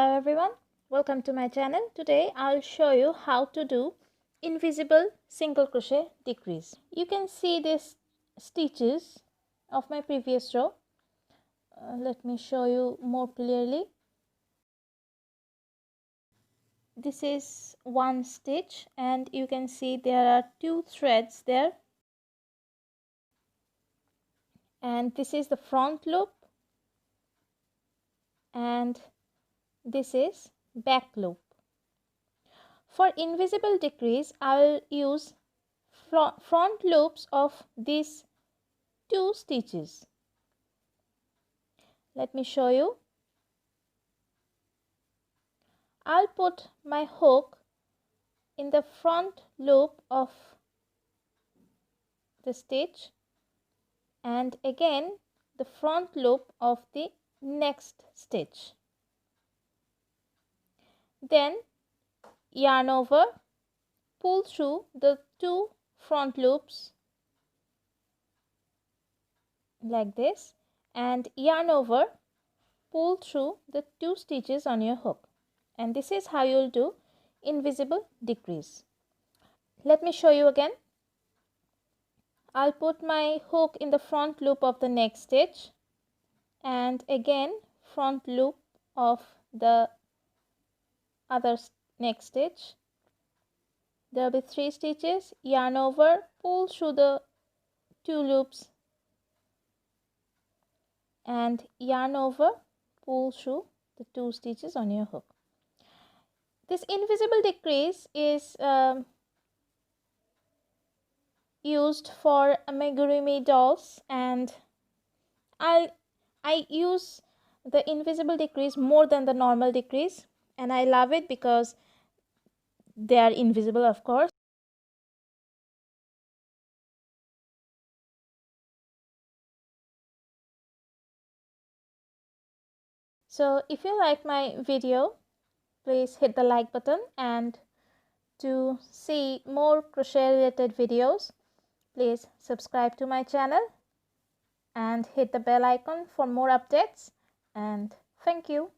Hello everyone, welcome to my channel. Today I'll show you how to do invisible single crochet decrease. You can see these stitches of my previous row. Let me show you more clearly. This is one stitch and you can see there are two threads there, and this is the front loop and this is back loop. For invisible decrease, I will use front loops of these two stitches. Let me show you. I'll put my hook in the front loop of the stitch and again the front loop of the next stitch. Then yarn over, pull through the two front loops like this and yarn over, pull through the two stitches on your hook, and this is how you'll do invisible decrease. Let me show you again. I'll put my hook in the front loop of the next stitch and again front loop of the other next stitch. There will be 3 stitches, yarn over, pull through the 2 loops and yarn over, pull through the 2 stitches on your hook. This invisible decrease is used for amigurumi dolls, and I use the invisible decrease more than the normal decrease, and I love it because they are invisible, of course. So if you like my video, please hit the like button, and to see more crochet related videos, please subscribe to my channel and hit the bell icon for more updates, and thank you.